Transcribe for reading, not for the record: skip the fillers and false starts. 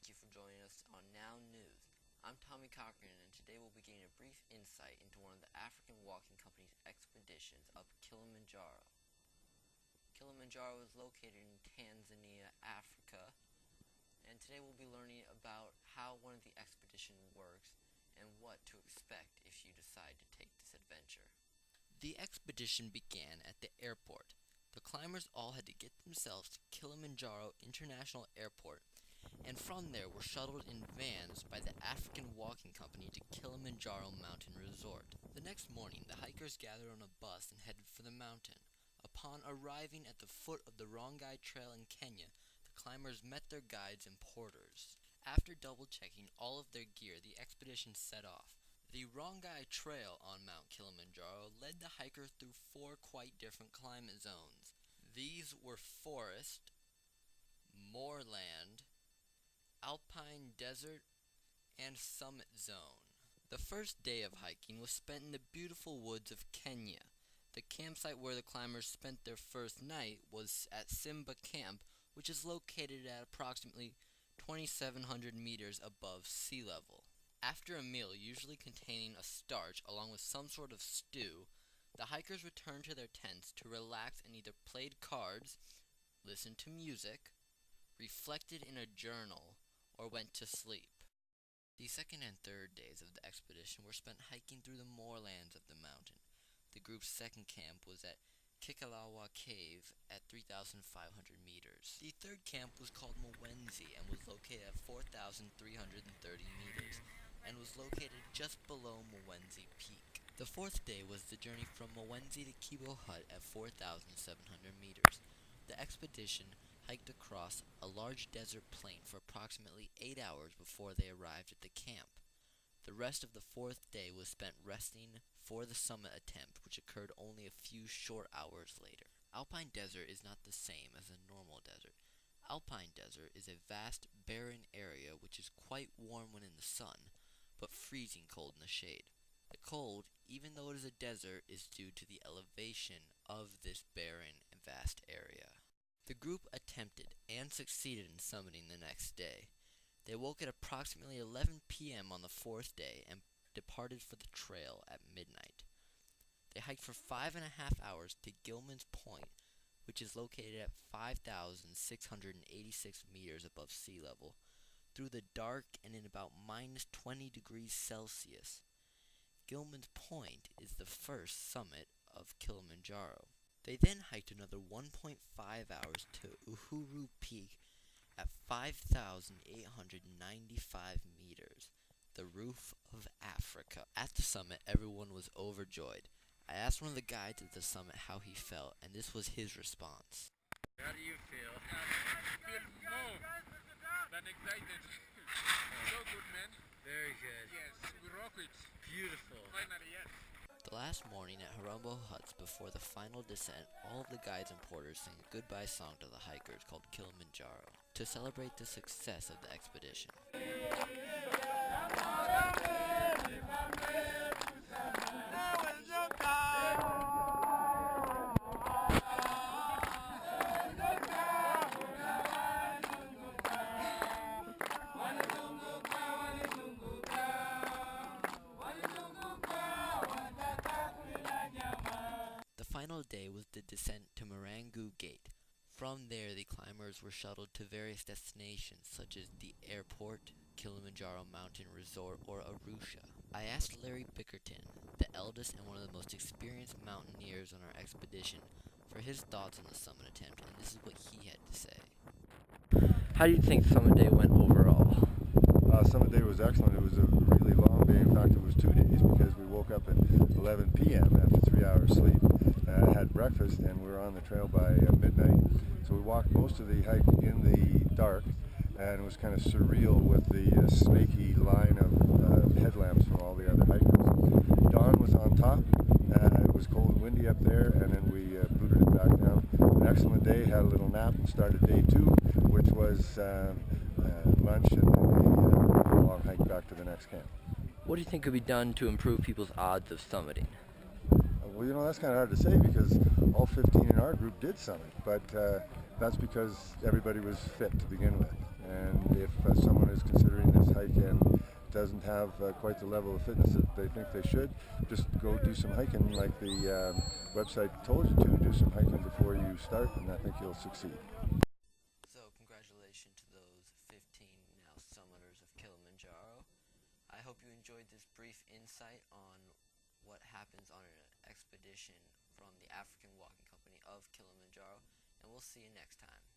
thank you for joining us on Now News. I'm Tommy Cochran, and today we'll be getting a brief insight into one of the African Walking Company's expeditions up Kilimanjaro. Kilimanjaro is located in Tanzania, Africa, and today we'll be learning about how one of the expedition works and what to expect if you decide to take this adventure. The expedition began at the airport. The climbers all had to get themselves to Kilimanjaro International Airport, and from there were shuttled in vans by the African Walking Company to Kilimanjaro Mountain Resort. The next morning, the hikers gathered on a bus and headed for the mountain. Upon arriving at the foot of the Rongai Trail in Kenya, the climbers met their guides and porters. After double-checking all of their gear, the expedition set off. The Rongai Trail on Mount Kilimanjaro led the hikers through four quite different climate zones. These were forest, moorland, alpine desert, and summit zone. The first day of hiking was spent in the beautiful woods of Kenya. The campsite where the climbers spent their first night was at Simba Camp, which is located at approximately 2,700 meters above sea level. After a meal, usually containing a starch along with some sort of stew, the hikers returned to their tents to relax and either played cards, listened to music, reflected in a journal, or went to sleep. The second and third days of the expedition were spent hiking through the moorlands of the mountain. The group's second camp was at Kikalawa Cave at 3,500 meters. The third camp was called Mwenzi and was located at 4,330 meters and was located just below Mwenzi Peak. The fourth day was the journey from Mwenzi to Kibo Hut at 4,700 meters. The expedition hiked across a large desert plain for approximately 8 hours before they arrived at the camp. The rest of the fourth day was spent resting for the summit attempt, which occurred only a few short hours later. Alpine desert is not the same as a normal desert. Alpine desert is a vast, barren area which is quite warm when in the sun, but freezing cold in the shade. The cold, even though it is a desert, is due to the elevation of this barren and vast area. The group attempted and succeeded in summiting the next day. They woke at approximately 11 p.m. on the fourth day and departed for the trail at midnight. They hiked for 5.5 hours to Gilman's Point, which is located at 5,686 meters above sea level, through the dark and in about minus 20 degrees Celsius. Gilman's Point is the first summit of Kilimanjaro. They then hiked another 1.5 hours to Uhuru Peak at 5,895 meters, the roof of Africa. At the summit, everyone was overjoyed. I asked one of the guides at the summit how he felt, and this was his response. How do you feel? I feel more than excited. So good, man. Very good. Yes, we rock it. Beautiful. Finally, yes. The last morning at Harombo Huts before the final descent, all of the guides and porters sang a goodbye song to the hikers called Kilimanjaro to celebrate the success of the expedition. The final day was the descent to Marangu Gate. From there, the climbers were shuttled to various destinations such as the airport, Kilimanjaro Mountain Resort, or Arusha. I asked Larry Bickerton, the eldest and one of the most experienced mountaineers on our expedition, for his thoughts on the summit attempt, and this is what he had to say. How do you think Summit Day went overall? Summit Day was excellent. It was a really long day. In fact, it was 2 days because we woke up at 11 p.m. after 3 hours sleep, had breakfast, and we were on the trail by midnight. So we walked most of the hike in the dark, and it was kind of surreal with the snaky line of headlamps from all the other hikers. Dawn was on top. It was cold and windy up there, and then we booted it back down. An excellent day. Had a little nap and started day 2, which was lunch and then a long hike back to the next camp. What do you think could be done to improve people's odds of summiting? Well, you know, that's kind of hard to say because all 15 in our group did summit, but that's because everybody was fit to begin with. And if someone is athletic and doesn't have quite the level of fitness that they think they should, just go do some hiking like the website told you to. Do some hiking before you start, and I think you'll succeed. So congratulations to those 15 now summiters of Kilimanjaro. I hope you enjoyed this brief insight on what happens on an expedition from the African Walking Company of Kilimanjaro, and we'll see you next time.